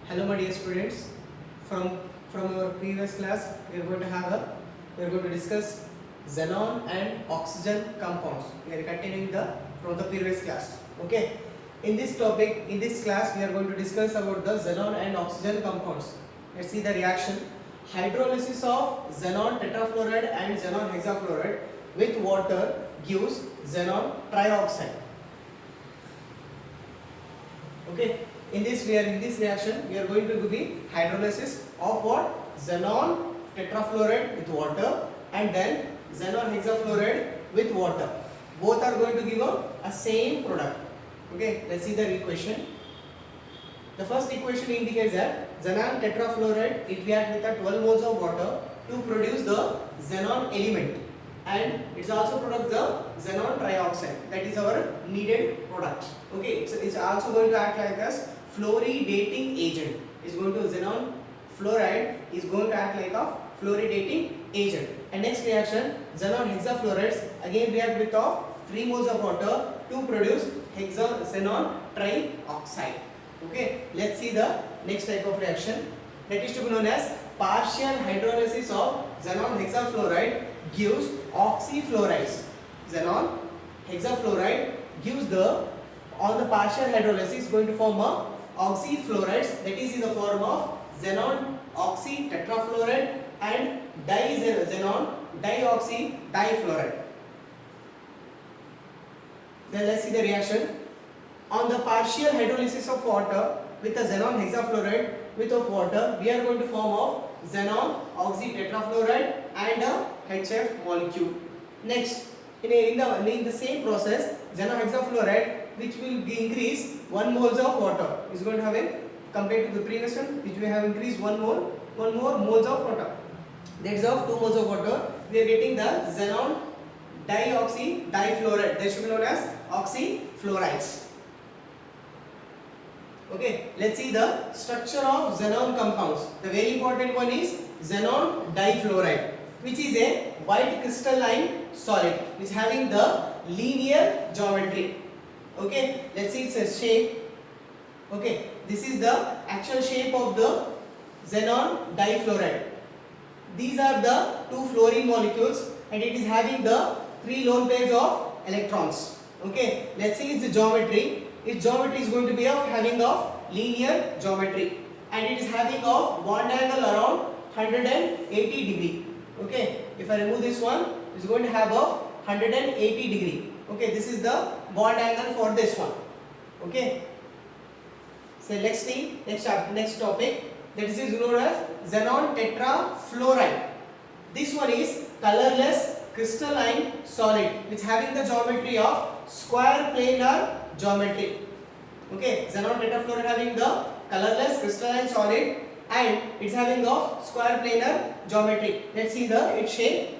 Hello my dear students, from our previous class we are going to discuss xenon and oxygen compounds. We are continuing from the previous class. Okay, in this class we are going to discuss about the xenon and oxygen compounds. Let's see the reaction. Hydrolysis of xenon tetrafluoride and xenon hexafluoride with water gives xenon trioxide. Okay, in this reaction we are going to do the hydrolysis of what? Xenon tetrafluoride with water and then xenon hexafluoride with water. Both are going to give a same product. Okay, let's see the equation. The first equation indicates that xenon tetrafluoride it reacts with 12 moles of water to produce the xenon element, and it also produces the xenon trioxide. That is our needed product. Okay, it's also going to act like as fluoridating agent. Is going to xenon fluoride is going to act like a fluoridating agent. And next reaction, xenon hexafluorides again react with 3 moles of water to produce xenon trioxide. Okay, let's see the next type of reaction. That is to be known as partial hydrolysis of xenon hexafluoride gives oxyfluorides. Xenon hexafluoride gives on the partial hydrolysis is going to form a oxyfluorides, that is in the form of xenon oxy tetrafluoride and xenon dioxy difluoride. Then let's see the reaction. On the partial hydrolysis of water with the xenon hexafluoride with water, we are going to form of xenon oxy tetrafluoride and a HF molecule. Next, in the same process, xenon hexafluoride, which will increase 1 moles of water, is going to have a, compared to the previous one, which we have increased 1 more moles of water. That is of 2 moles of water. We are getting the xenon dioxy difluoride. That should be known as oxyfluorides. Okay, let's see the structure of xenon compounds. The very important one is xenon difluoride, which is a white crystalline solid which having the linear geometry. Okay, let's see its shape. Okay, this is the actual shape of the xenon difluoride. These are the 2 fluorine molecules and it is having the 3 lone pairs of electrons. Okay, let's see its geometry. Its geometry is going to be having linear geometry and it is having bond angle around 180 degree. Okay, if I remove this one, it is going to have 180 degree. Okay, this is the bond angle for this one. Okay, so next topic, that is known as xenon tetrafluoride. This one is colorless crystalline solid which having the geometry of square planar geometry. Okay, xenon tetrafluoride having the colorless crystalline solid and it's having square planar geometry. Let's see its shape.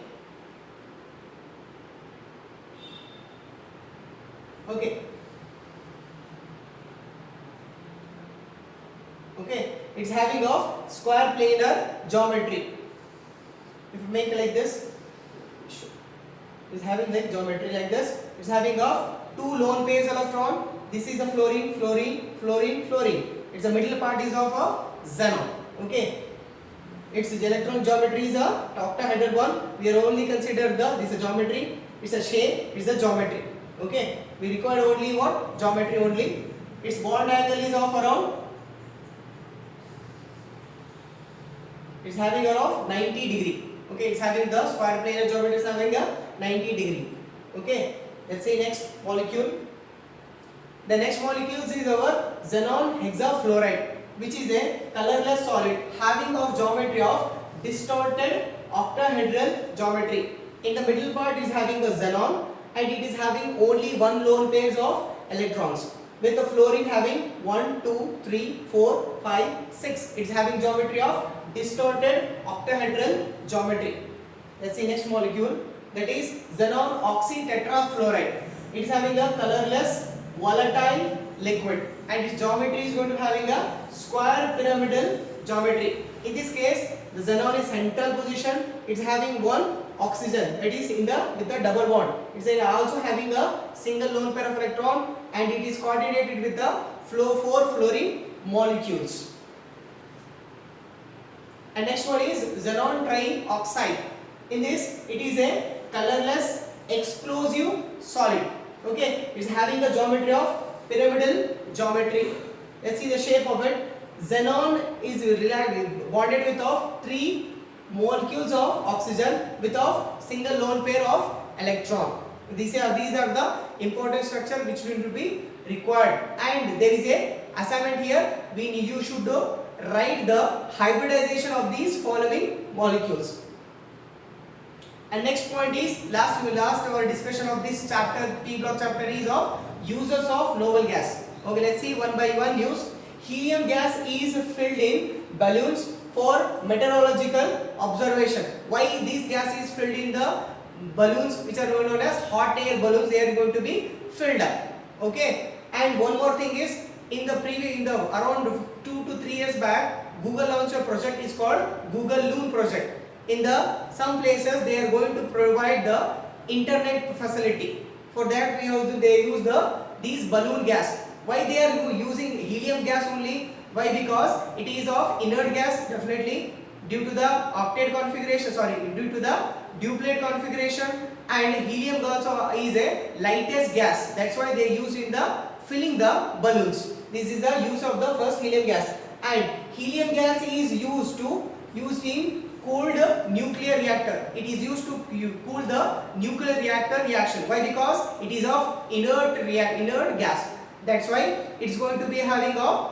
Okay. Okay, it's having square planar geometry. If you make like this, it's having like geometry like this. It's having 2 lone pairs electron. This is a fluorine, fluorine, fluorine, fluorine. Its the middle part is of xenon. Okay, its electron geometry is a octahedral one. We are only consider this is geometry. It's a shape. It's a geometry. Okay, we require only what? Geometry only. Its bond angle is of around. It's having around 90 degree. Okay, it's having the square planar geometry is having a 90 degree. Okay, let's say next molecule. The next molecule is our xenon hexafluoride, which is a colorless solid having geometry of distorted octahedral geometry. In the middle part is having the xenon and it is having only 1 lone pairs of electrons, with the fluorine having 1, 2, 3, 4, 5, 6. It's having geometry of distorted octahedral geometry. Let's see next molecule, that is xenon oxy tetrafluoride. It is having a colorless volatile liquid and its geometry is going to having a square pyramidal geometry. In this case, the xenon is central position. It's having 1 oxygen, that is with the double bond. It's also having a single lone pair of electron and it is coordinated with the 4 fluorine molecules. And next one is xenon trioxide. In this, it is a colorless explosive solid. Okay, it's having the geometry of pyramidal geometry. Let's see the shape of it. Xenon is bonded with of 3 molecules of oxygen with of single lone pair of electron. These are the important structure which will be required. And there is a assignment here. You should write the hybridization of these following molecules. And next point is last our discussion of this chapter, P block chapter, is of uses of noble gas. Okay, let's see one by one use. Helium gas is filled in balloons for meteorological observation. Why this gas is filled in the balloons which are known as hot air balloons? They are going to be filled up. Okay, and one more thing is around 2 to 3 years back, Google launched a project is called Google Loon project. In some places they are going to provide the internet facility. For that they use these balloon gas. Why they are using helium gas only? Why? Because it is of inert gas, definitely due to the octet configuration, due to the duplet configuration, and helium also is a lightest gas. That's why they use in the filling the balloons. This is the use of the first helium gas. And helium gas is used in cooled nuclear reactor. It is used to cool the nuclear reactor reaction. Why? Because it is of inert gas. That's why it's going to be having a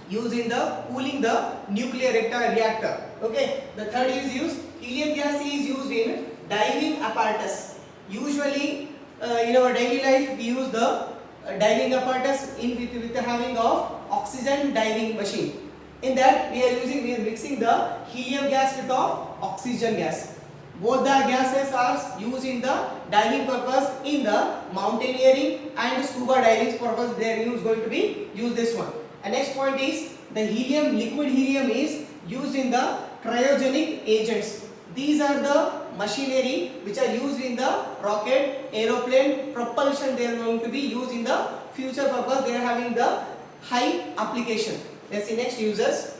use in the cooling the nuclear reactor. Okay. The third is used. Helium gas is used in diving apparatus. Usually in our daily life we use the diving apparatus with the having of oxygen diving machine. In that we are mixing the helium gas with the oxygen gas. Both the gases are used in the diving purpose, in the mountaineering and scuba diving purpose. They are going to be use this one. And next point is the liquid helium is used in the cryogenic agents. These are the machinery which are used in the rocket, aeroplane propulsion. They are going to be used in the future purpose. They are having the high application. Let's see next uses.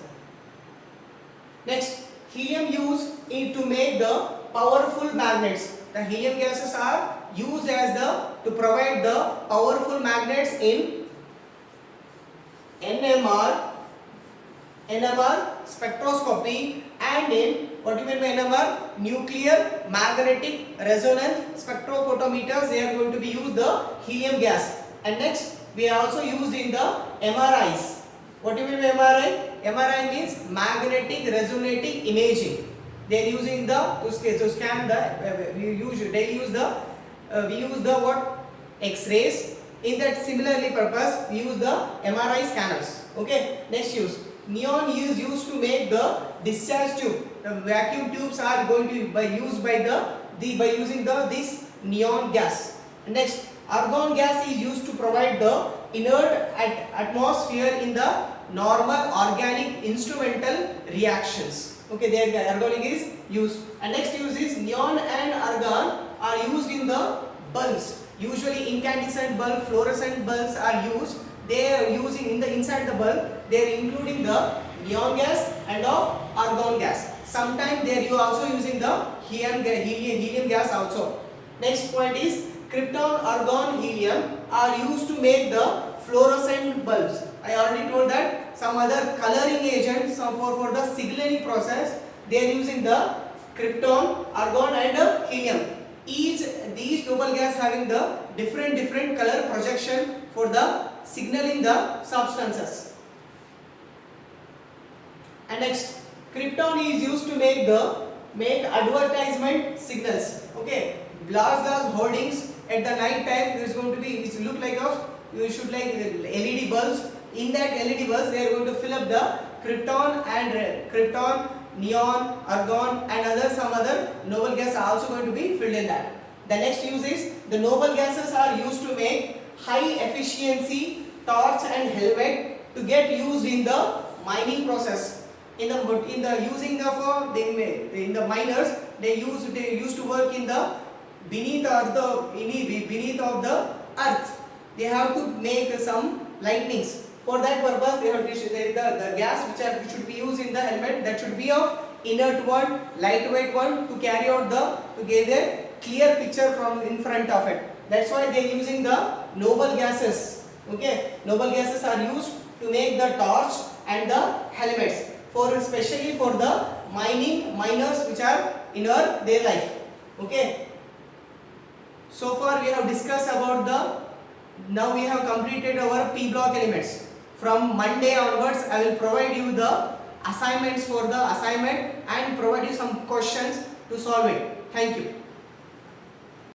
Next, helium used to make the powerful magnets. The helium gases are used as to provide the powerful magnets in NMR spectroscopy, and in what you mean by NMR, nuclear magnetic resonance spectrophotometers. They are going to be used the helium gas. And next we are also used in the MRIs. What do you mean by MRI? MRI means magnetic resonating imaging. They are using to scan the we use the what, X-rays. In that similarly purpose we use the MRI scanners. Okay. Next use, neon is used to make the discharge tube. The vacuum tubes are going to be used by using this neon gas. Next, argon gas is used to provide the inert atmosphere in the normal organic instrumental reactions. Okay, there organic is used. And next use is neon and argon are used in the bulbs. Usually incandescent bulb, fluorescent bulbs are used. They are using in the inside the bulb. They are including the neon gas and of argon gas. Sometimes they are also using the helium gas also. Next point is krypton, argon, helium are used to make the fluorescent bulbs. I already told that some other coloring agents for the signaling process, they are using the krypton, argon and helium. These noble gas having the different color projection for the signaling the substances. And next, krypton is used to make advertisement signals. Okay, large hoardings at the night time. There is going to be, it look like you should like LED bulbs. In that LED bulbs, they are going to fill up the krypton, neon, argon, and some other noble gas are also going to be filled in that. The next use is the noble gases are used to make high efficiency torch and helmet to get used in the mining process. In the miners, they used to work in the beneath of the earth. They have to make some lightnings. For that purpose, they have the gas which should be used in the helmet, that should be of inert one, lightweight one to carry out to get a clear picture from in front of it. That's why they are using the noble gases. Okay, noble gases are used to make the torch and the helmets for especially for the miners which are in their life. Okay. So far we have discussed about now we have completed our P block elements. From Monday onwards I will provide you the assignments for the assignment and provide you some questions to solve it. Thank you.